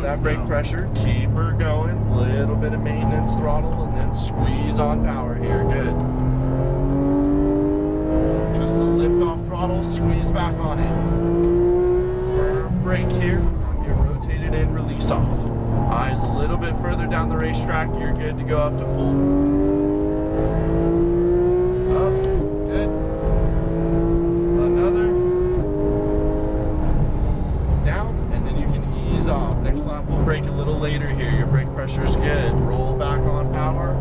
that brake pressure. Keep her going. Little bit of maintenance throttle and then squeeze on power here. Good. Just a lift off throttle, squeeze back on it. Firm brake here. Get rotated in, release off. Eyes a little bit further down the racetrack. You're good to go up to full. Up. Good. Another. Down. And then you can ease off. Next lap we'll brake a little later here. Your brake pressure's good. Roll back on power.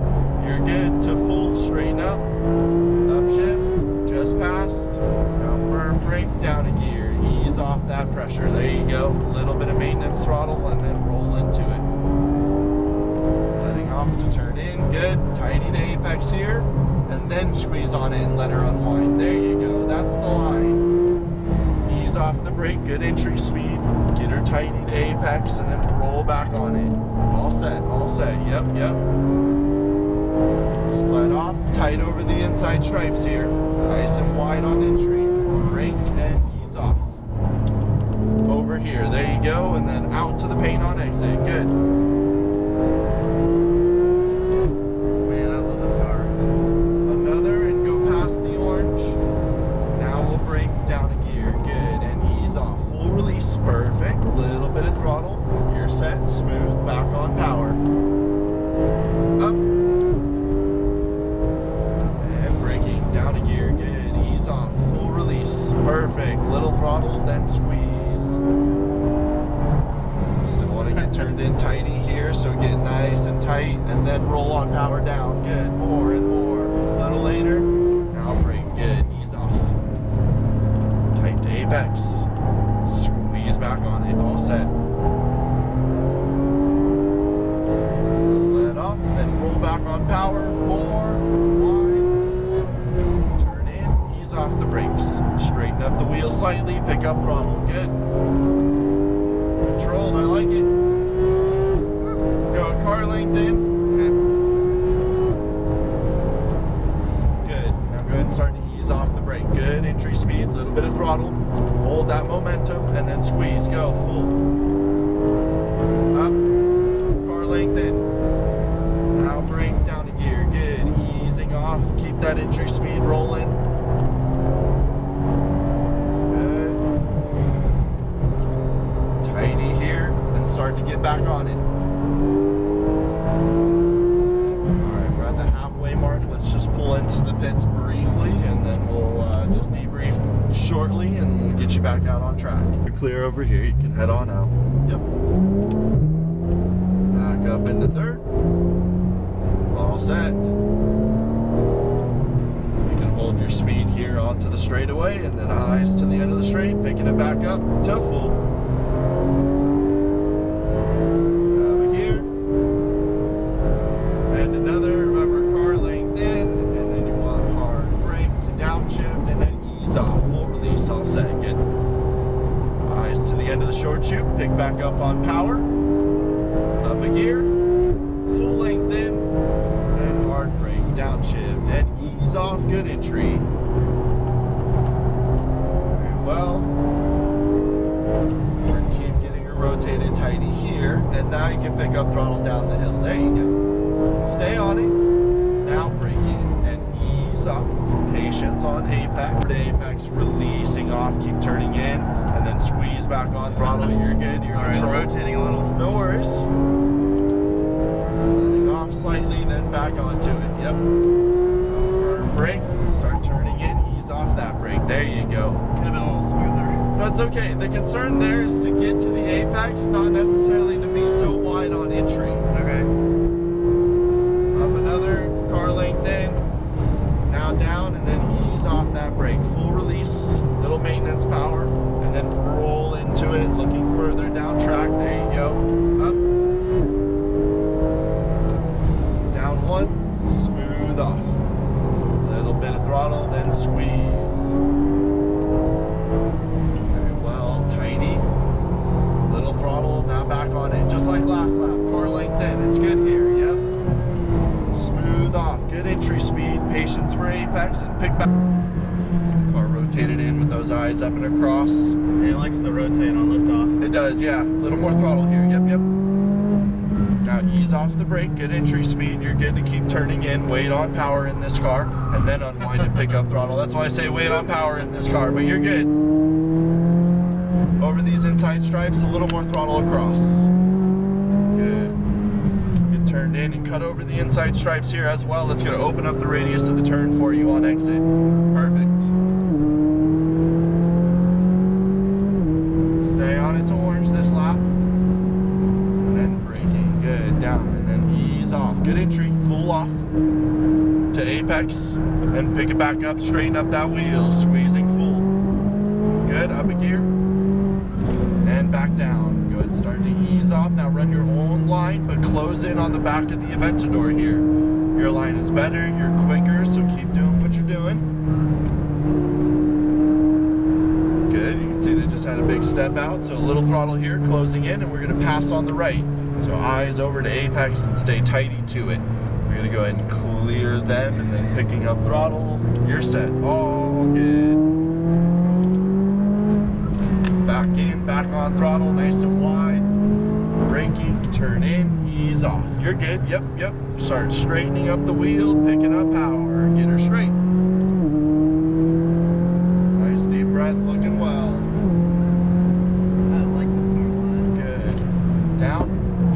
You're good to full. Straighten up. Upshift. Just passed. Now firm brake, down a gear. Ease off that pressure. There you go. A little bit of maintenance throttle and then roll into it. Letting off to turn in. Good. Tighty to apex here. And then squeeze on it and let her unwind. There you go. That's the line. Ease off the brake. Good entry speed. Get her tighty to apex and then roll back on it. All set. All set. Yep. Yep. Just let off. Tight over the inside stripes here. Nice and wide on entry. Brake and ease off. Over here. There you go. And then out to the paint on exit. Good. Man, I love this car. Another and go past the orange. Now we'll brake down a gear. Good. And ease off. Full release. Perfect. Little bit of throttle. You're set. Smooth. Back on power. Up. And braking down a gear. Good. Ease off. Full release. Perfect. Little throttle. Then squeeze. Still want to get turned in tighty here, so get nice and tight and then roll on power down. Good. More and more. A little later. Now brake. Good. Ease off. Tight to apex. Squeeze back on it. All set. Let off. Then roll back on power. More. Wide. Turn in. Ease off the brakes. Straighten up the wheel slightly. Pick up throttle. Good. Controlled, I like it. Go car length in. Good. Now go ahead and start to ease off the brake. Good entry speed, little bit of throttle. Hold that momentum and then squeeze. Go full. Up. Car length in. Now brake down to gear. Good. Easing off. Keep that entry speed rolling. Start to get back on it. Alright, we're at the halfway mark. Let's just pull into the pits briefly and then we'll just debrief shortly and we'll get you back out on track. You're clear over here, you can head on out. Yep. Back up into third. All set. You can hold your speed here onto the straightaway and then eyes to the end of the straight, picking it back up to full. Pick back up on power, up a gear, full length in, and hard brake, downshift, and ease off, good entry. Very well. We're gonna keep getting her rotated tighty here, and now you can pick up throttle down the hill. There you go. Stay on it. Now braking and ease off. Patience on apex. To apex, releasing off, keep turning in. And then squeeze back on throttle. You're good. You're Alright, rotating a little. No worries. Letting off slightly, then back onto it. Yep. Firm brake. Start turning in. Ease off that brake. There you go. Could have been a little smoother. No, it's okay. The concern there is to get to the apex, not necessarily to be so wide on entry. Okay. Up another car length in. Now down, and then ease off that brake. Full release. Little maintenance power. And then roll into it, looking further down track. There you go. Up. Down one. Smooth off. Little bit of throttle, then squeeze. Very well. Tighty. Little throttle. Now back on it. Just like last lap. Car length in. It's good here. Yep. Smooth off. Good entry speed. Patience for apex and pick back. Car rotated in with those eyes up and across. It likes to rotate on liftoff. It does, yeah. A little more throttle here. Yep, yep. Now ease off the brake, good entry speed. You're good to keep turning in, weight on power in this car, and then unwind and pick up throttle. That's why I say weight on power in this car, but you're good. Over these inside stripes, a little more throttle across. Good. Get turned in and cut over the inside stripes here as well. That's gonna open up the radius of the turn for you on exit. Perfect. Stay on it to orange this lap. And then braking, good, down, and then ease off. Good entry, full off to apex, and pick it back up, straighten up that wheel, squeezing full. Good, up a gear, and back down. Good, start to ease off. Now run your own line, but close in on the back of the Aventador here. Your line is better, you're quicker, so keep doing what you're doing. Good, you can see they just had a big step out, so a little throttle here, closing in, and we're gonna pass on the right. So eyes over to apex and stay tighty to it. We're gonna go ahead and clear them, and then picking up throttle. You're set, all good. Back in, back on throttle, nice and wide. Braking, turn in, ease off. You're good, yep, yep. Start straightening up the wheel, picking up power, get her straight. Nice deep breath, looking well. I like this car a lot. Good. Down,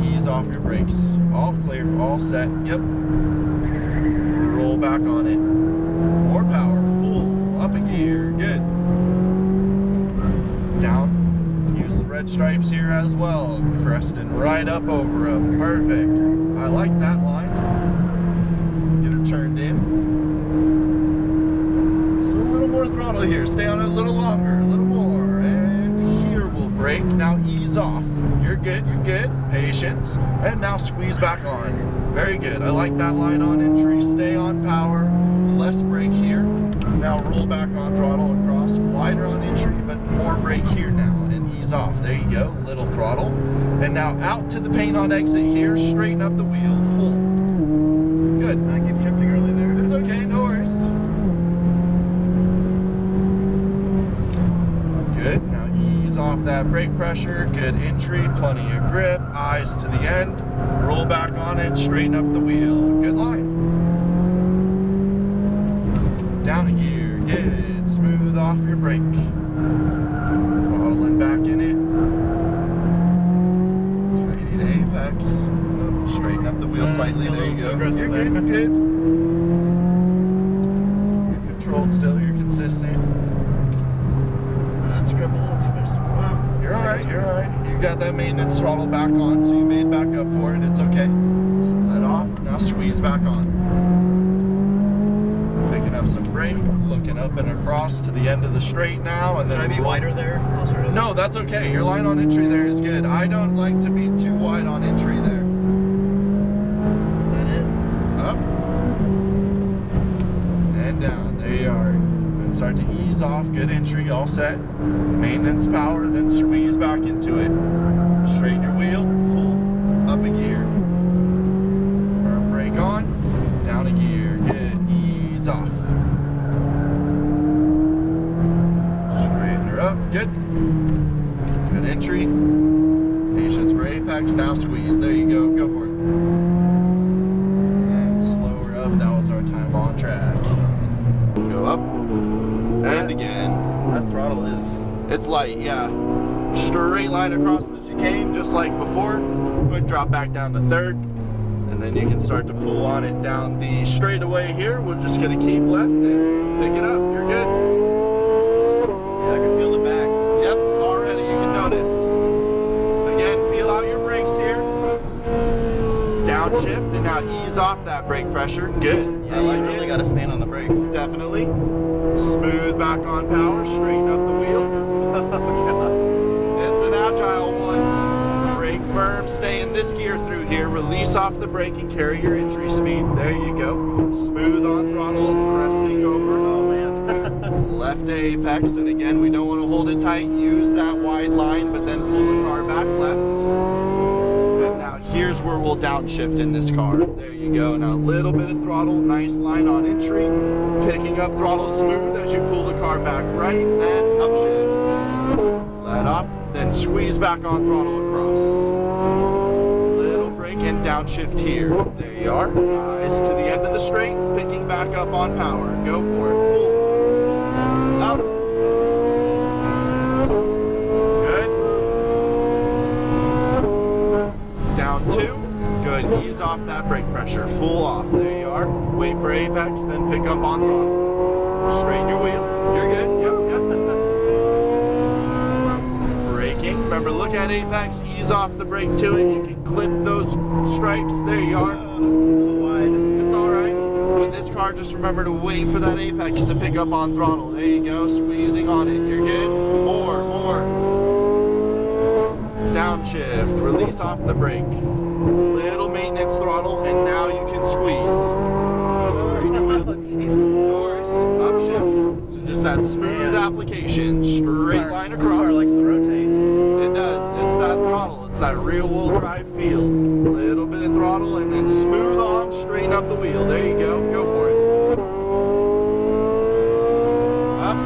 ease off your brakes. All clear, all set, yep. Roll back on it. More power, full, up a gear, good. Down, use the red stripes here as well. Cresting right up over them, perfect. I like that line. Get her turned in. Just a little more throttle here, stay on it a little longer, a little more. And here we'll brake, now ease off. You're good, you're good. Patience. And now squeeze back on. Very good. I like that line on entry. Stay on power. Less brake here. Now roll back on throttle across. Wider on entry, but more brake here now. And ease off. There you go. Little throttle. And now out to the paint on exit here. Straighten up the wheel. Full. Good. I keep shifting early there. It's okay. No worries. Good. Now ease off that brake pressure. Good entry. Plenty of grip. Eyes to the end. Roll back on it. Straighten up the wheel. Good line. Down a gear. Good. Smooth off your brake. Throttling back in it. Tighty to apex. Straighten up the wheel slightly. There you go. You're good. You're good. You're controlled still. You're consistent. Script a little too much. Wow. You're alright, you're alright. You got that maintenance throttle back on, so you made back up for it. It's okay. Just let off. Now squeeze back on. Picking up some brake, looking up and across to the end of the straight now, and then Should I be wider there? Closer to No, that's okay. Your line on entry there is good. I don't like to be too wide on entry there. Is that it? Up and down. There you are. And start to ease off. Good entry, all set. Maintenance power, then squeeze back into it. Straighten your wheel, full. Up a gear. Firm brake on. Down a gear. Good. Ease off. Straighten her up. Good. Good entry. Patience for apex. Now squeeze. There you go. Go for it. And slow her up. That was our time on track. Go up. And again. That throttle is. It's light, yeah. Straight line across the chicane, just like before. Quick drop back down to third. And then you can start to pull on it down the straightaway here. We're just gonna keep left and pick it up. You're good. Yeah, I can feel the back. Yep, already you can notice. Again, feel out your brakes here. Downshift and now ease off that brake pressure. Good. Yeah, you really got to stand on the brakes. Definitely. Smooth back on power, straighten up the wheel. It's an agile one. Brake firm, stay in this gear through here. Release off the brake and carry your entry speed. There you go. Smooth on throttle, cresting over. Oh man. Left to apex, and again, we don't want to hold it tight. Use that wide line, but then pull the car back left. And now here's where we'll downshift in this car. There you go. Now a little bit of throttle, nice line on entry. Picking up throttle smooth as you pull the car back right, and upshift. Let off. then squeeze back on throttle across. Little brake and downshift here. There you are. Eyes to the end of the straight, picking back up on power. Go for it. Full. Up. Good. Down 2. Good. Ease off that brake pressure. Full off. There you are. Wait for apex, then pick up on throttle. Straighten your wheel. You're good. Yep, yep. Braking. Remember, look at apex. Ease off the brake to it. You can clip those stripes. There you are. A little wide. It's all right. With this car, just remember to wait for that apex to pick up on throttle. There you go. Squeezing on it. You're good. More, more. Downshift. Release off the brake. Little maintenance throttle, and now you can squeeze. Jesus. Doors, upshift. So just that smooth application, straight line This across. car likes to rotate. It does. It's that throttle. It's that rear-wheel drive feel. Little bit of throttle, and then smooth on, straighten up the wheel. There you go. Go for it. Up.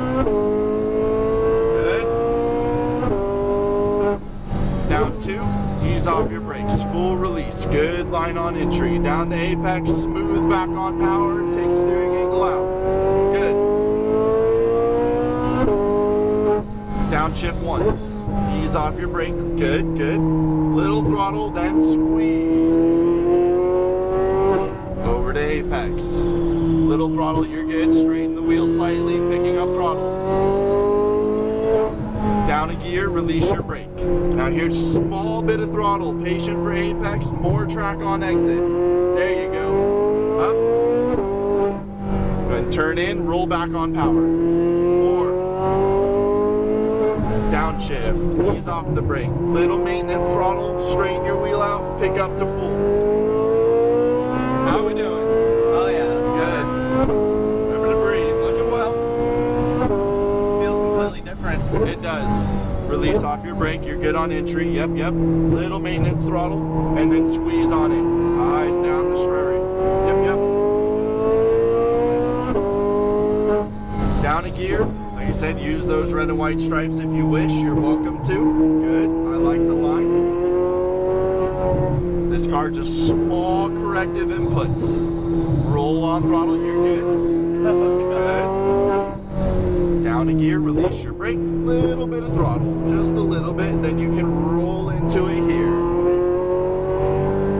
Good. Down 2. Ease off your brakes. Full release. Good line on entry. Down to apex. Smooth back on power. Take steering angle out. Good. Downshift once. Ease off your brake. Good, good. Little throttle, then squeeze. Over to apex. Little throttle, you're good. Straighten the wheel slightly, picking up throttle. Down a gear, release your brake. Now here's small bit of throttle. Patient for apex, more track on exit. There you go. Up. Go ahead and turn in, roll back on power. More. Downshift, ease off the brake. Little maintenance throttle, straighten your wheel out, pick up to full. How we doing? Oh yeah. Good. Remember to breathe, looking well. Feels completely different. It does. Release off your brake, you're good on entry. Yep, yep. Little maintenance throttle, and then squeeze on it. Eyes down the straight. Yep, yep. Down a gear. Like I said, use those red and white stripes if you wish. You're welcome to. Good. I like the line. This car just small corrective inputs. Roll on throttle, you're good. Good. Down a gear, release your brake. Little bit of throttle, just a little bit. Then you can roll into it here.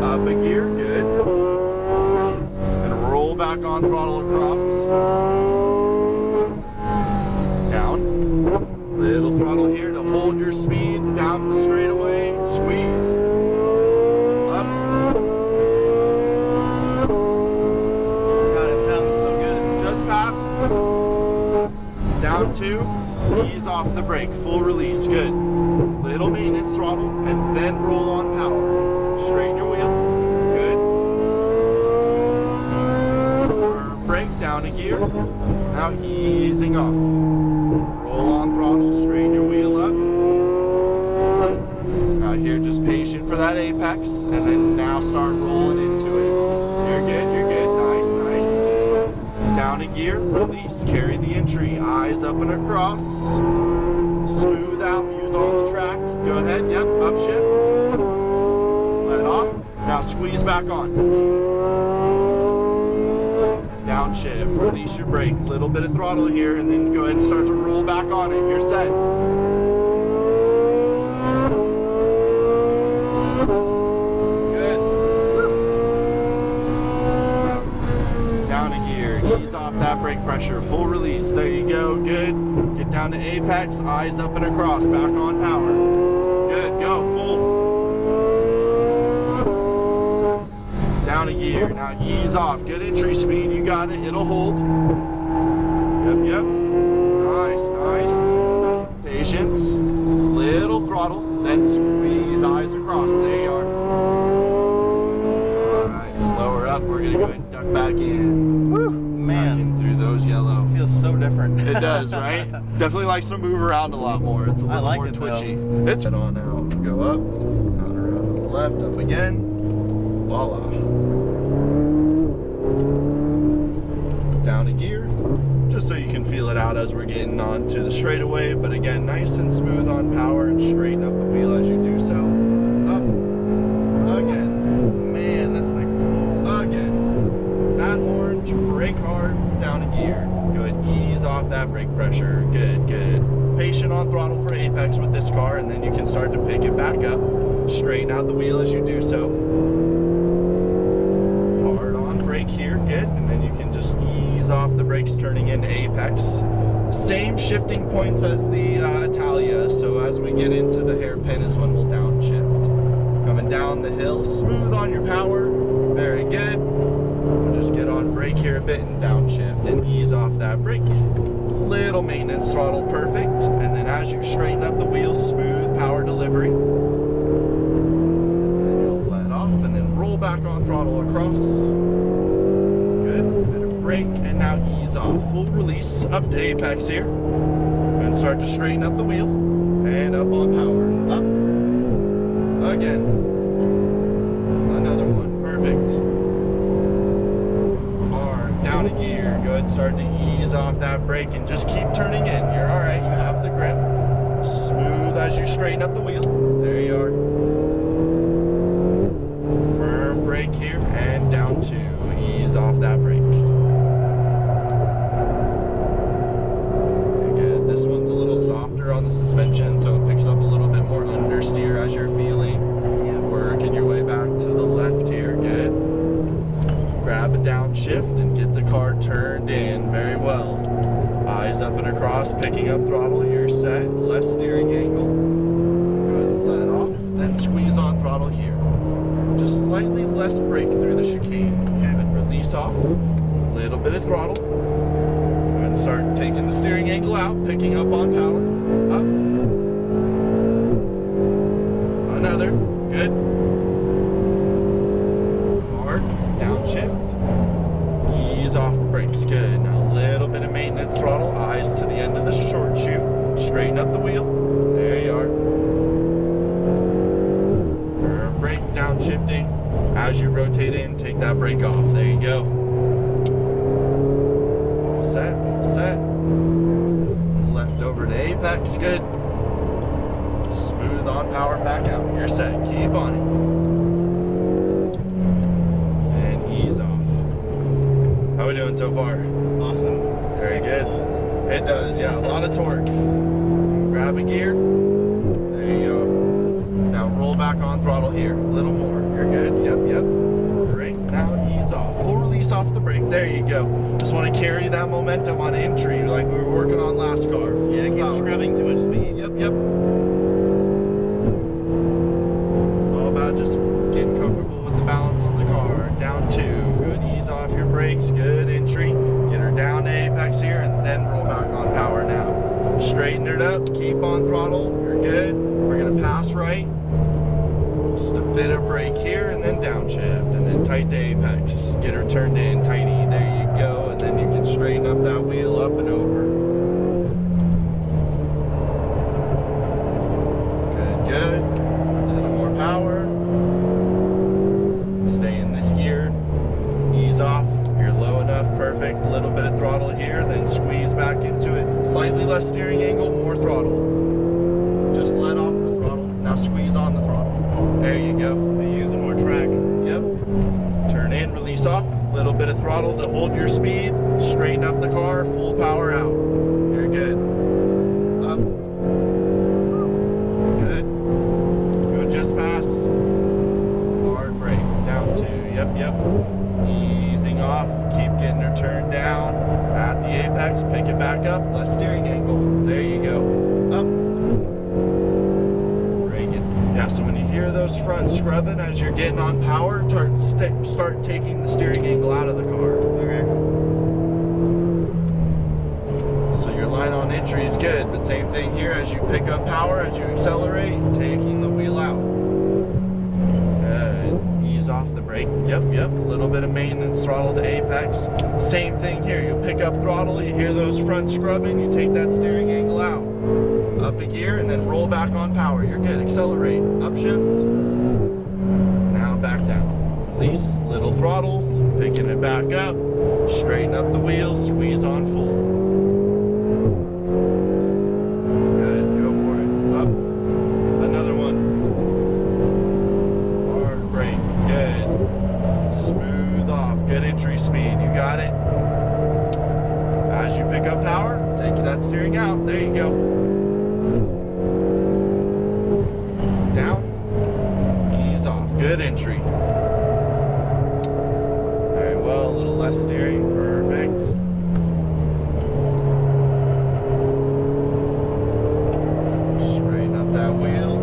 Up a gear, good. And roll back on throttle across. Down. Little throttle here to hold your speed. Down the straightaway. Squeeze. Up. God, it sounds so good. Just passed. Down 2. Ease off the brake. Full release. Good. Little maintenance throttle. And then roll on power. Straighten your wheel. Good. Firm brake. Down a gear. Now easing off. Roll on throttle, straighten your wheel up. Now here, just patient for that apex, and then now start rolling into it. You're good, nice, nice. Down a gear, release, carry the entry, eyes up and across. Smooth out, use all the track. Go ahead, yep, upshift. Let off, now squeeze back on. Downshift, release your brake, little bit of throttle here, and then go ahead and start to roll back on it. You're set. Good. Down a gear, ease off that brake pressure, full release. There you go, good. Get down to apex, eyes up and across, back on power. Good, go, full. Down a gear. Now ease off. Good entry speed. You got it. It'll hold. Yep, yep. Nice, nice. Patience. Little throttle. Then squeeze. Eyes across. There you are. Alright, slower up. We're going to go ahead and duck back in. Woo, Back man. in through those yellow. Feels so different. It does, right? Definitely likes to move around a lot more. It's a little like more it, twitchy. though. It's head on out. Go up. Down around to the left. Up again. Voila. Down a gear. Just just so you can feel it out as we're getting onto the straightaway. But again, nice and smooth on power, and straighten up the wheel as you do so. Up. Again. Man, this thing. Again. That orange, brake hard, down a gear. Good, ease off that brake pressure. Good, good. Patient on throttle for apex with this car, and then you can start to pick it back up. Straighten out the wheel as you do so. Hard on brake here, good, and then you can just ease off the brakes, turning into apex. Same shifting points as the Italia, so as we get into the hairpin is when we'll downshift. Coming down the hill, smooth on your power, very good. We'll just get on brake here a bit and downshift and ease off that brake. Little maintenance throttle, perfect. And then as you straighten up the wheel, smooth power delivery. And you'll let off and then roll back on throttle across. Good, bit of brake, and now ease off. Full release up to apex here. And start to straighten up the wheel. And up on power, up. Again. Another one, perfect. Down a gear, good, start to ease off that brake and just keep turning in. You're all right, you have the grip. Smooth as you straighten up the wheel. There you are. Firm brake here and down two. Ease off that brake. Good, this one's a little softer on the suspension, so it picks up a little bit more understeer as you're feeling. Working your way back to the left here, good. Grab a downshift and get the car turned in very well. Eyes up and across, picking up throttle, you're set, less steering angle. Good, let off, then squeeze on throttle here. Just slightly less brake through the chicane. And release off, little bit of throttle. And start taking the steering angle out, picking up on power. Up. Another, good. Hard, downshift. Ease off brakes, good. Now a little bit of maintenance throttle, eyes to the end of the short shoe. Straighten up the wheel. There you are. Firm brake, downshifting. As you rotate in, take that brake off. There you go. All set, all set. Left over to apex, good. Smooth on power, back out. You're set, keep on it. And ease off. How we doing so far? Awesome. Very good. It does, yeah, a lot of torque. Grab a gear. There you go. Now roll back on throttle here. A little more. You're good. Yep, yep. Brake. Now ease off. Full release off the brake. There you go. Just want to carry that momentum on entry like we were working on last car. Yeah, keep scrubbing too much speed. Yep, yep. It's all about just getting comfortable with the balance on the car. Down two. Good. Ease off your brakes. Good entry. Get her down to apex here and then roll back on power now. Straighten it up. Keep on throttle. You're good. We're going to pass right. Just a bit of brake here and then downshift and then tight to apex. Get her turned in tighty. There you go. And then you can straighten up that wheel up and over. Good, good. A little more power. Stay in this gear. Ease off. You're low enough. Perfect. Little bit of throttle here. Then squeeze back into it. Slightly less steering angle. More throttle. Just let off the throttle. Now squeeze on the throttle. There you go. So you're using more track. Yep. Turn in, release off. Little bit of throttle to hold your speed. Straighten up the car. Full power out. You're good. Up. Good. Go just pass. Hard brake. Down two. Yep, yep. Easing off. Keep getting her turned down. At the apex. Pick it back up. Less steering angle. There you go. Up. Yeah, so when you hear those front scrubbing as you're getting on power, start taking the steering angle out of the car. Okay. So your line on entry is good, but same thing here as you pick up power, as you accelerate, taking the wheel out. Good. Ease off the brake. Yep, yep. A little bit of maintenance throttle to apex. Same thing here. You pick up throttle, you hear those front scrubbing, you take that steering angle out. Up a gear and then roll back on power. You're good. Accelerate. Upshift. Now back down. Release. Little throttle. Picking it back up. Straighten up the wheel. Squeeze on full. Good entry. Very well, a little less steering, perfect. Straighten up that wheel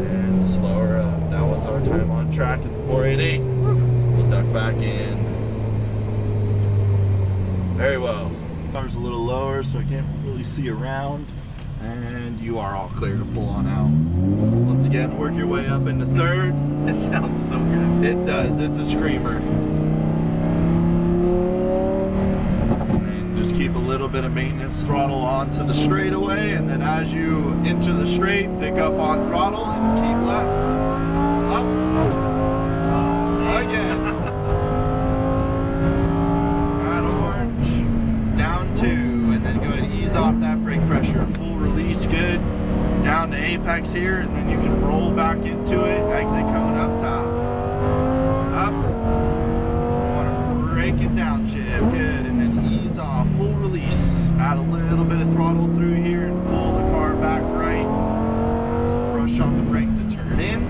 and slower up. That was our time on track in the 488. We'll duck back in. Very well. Car's a little lower, so I can't really see around. And you are all clear to pull on out. Once again, work your way up into third. It sounds so good. It does, it's a screamer. And then just keep a little bit of maintenance throttle onto the straightaway, and then as you enter the straight, pick up on throttle and keep left. Up. Again. Got orange. Down 2, and then go ahead and ease off that brake pressure. Full release, good. Down to apex here, and then you can roll back into it. Exit cone up top. Up. You want to break it down, Chip. Good. And then ease off. Full release. Add a little bit of throttle through here and pull the car back right. Just brush on the brake to turn in.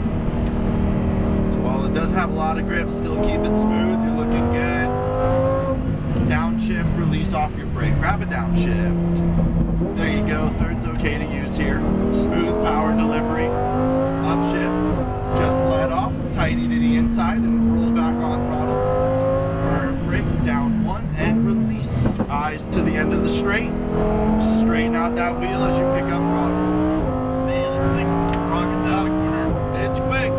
So while it does have a lot of grip, still keep it smooth. You're looking good. Downshift, release off your brake. Grab a downshift. There you go. Third's okay to use here. Smooth power delivery. Upshift. Just let off. Tighty to the inside and roll back on throttle. Firm brake. Down 1 and release. Eyes to the end of the straight. Straighten out that wheel as you pick up throttle. Man, this thing rockets out of the corner. It's quick.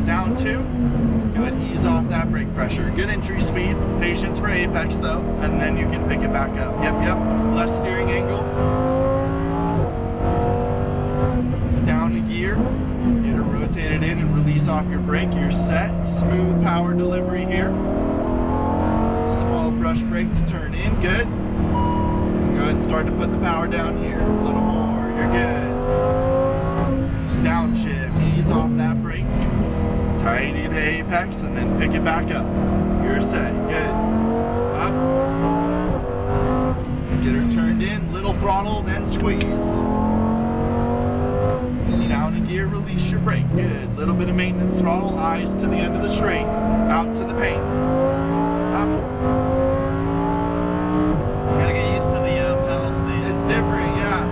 Down 2. Go ahead and ease off that brake pressure. Good entry speed. Patience for apex though, and then you can pick it back up. Yep. Less steering angle. Down a gear. Get it rotated in and release off your brake. You're set. Smooth power delivery here. Small brush brake to turn in. Good. Go ahead and start to put the power down here. A little more. You're good. Downshift. Ease off that brake. Tighty to apex and then pick it back up. You're set. Good. Up. Get her turned in. Little throttle, then squeeze. Down a gear, release your brake. Good. Little bit of maintenance throttle. Eyes to the end of the straight. Out to the paint. Up. Gotta get used to the pedal stand. It's different, yeah.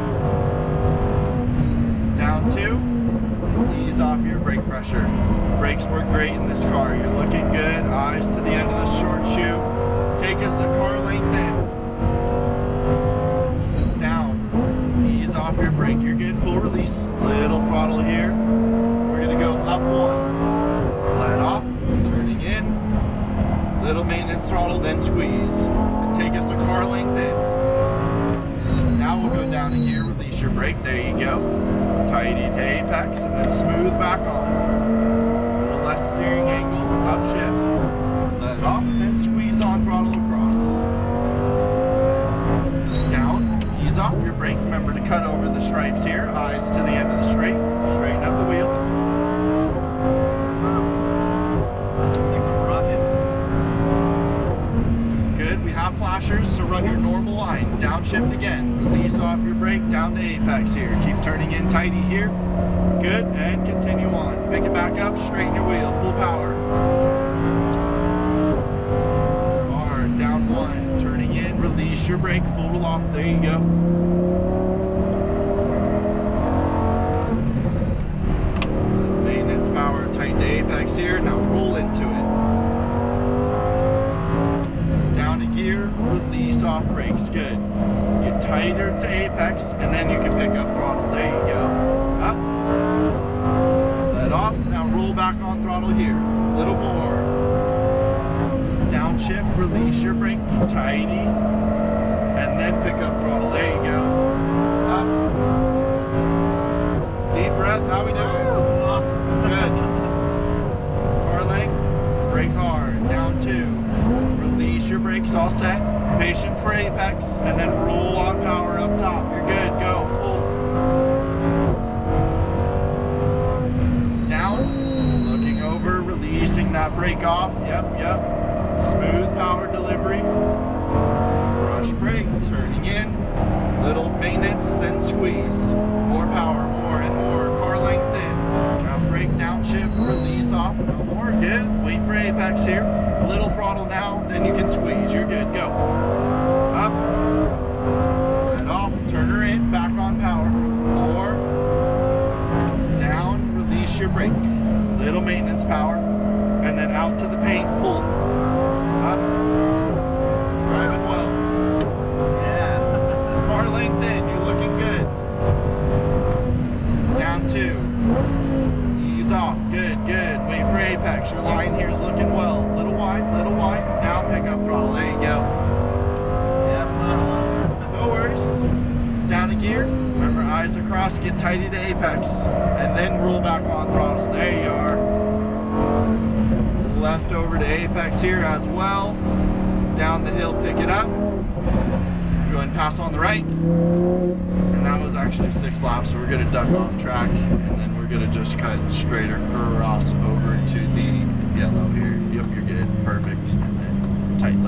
Down 2. Ease off your brake pressure. Brakes work great in this car. You're looking good. Eyes to the end of the short shoe. Take us a car length in. Down. Ease off your brake. You're good. Full release. Little throttle here. We're going to go up 1. Let off. Turning in. Little maintenance throttle, then squeeze. And take us a car length in. Now we'll go down a gear. Release your brake. There you go. Tighty to apex and then smooth back on. Little less steering angle, upshift. Let off, then squeeze on throttle across. Down, ease off your brake. Remember to cut over the stripes here. Eyes to the end of the straight. Straighten up the wheel. Things are rocking. Good, we have flashers, so run your normal line. Downshift again. Release off your brake, down to apex here. Keep turning in tighty here. Good, and continue on. Pick it back up, straighten your wheel, full power. Hard, down 1, turning in, release your brake, full off, there you go. Maintenance power, tight to apex here, now roll into it. Down a gear, release off brakes, good. Get tighter to apex, and then you can pick up throttle, there you go. Up. Let off, now roll back on throttle here. A little more. Downshift, release your brake, tighty, and then pick up throttle, there you go. Up. Deep breath, how we doing? Awesome. Good. Car length, brake hard, down 2. Release your brakes, all set. Patient for apex, and then roll on power up top. You're good, go, full. Down, looking over, releasing that brake off. Yep. Smooth power delivery. Brush brake, turning in. Little maintenance, then squeeze. More power, more and more. Car apex here. A little throttle now, then you can squeeze. You're good. Go. Up. Let off. Turn her in. Back on power. Or down. Release your brake. Little maintenance power. And then out to the paint full. Up. Driving well. Yeah. Car length in. You're looking good. Down 2. Ease off. Good, good. Wait for apex. Your line here is looking well. Little wide, little wide. Now pick up throttle. There you go. Yeah, flat a little. No worries. Down a gear. Remember, eyes across. Get tighty to apex. And then roll back on throttle. There you are. Left over to apex here as well. Down the hill, pick it up. Go ahead and pass on the right. And that was actually 6 laps, so we're gonna duck off track, and then we're gonna just cut straight across over to the yellow here. Yep, you're good, perfect. And then tight left.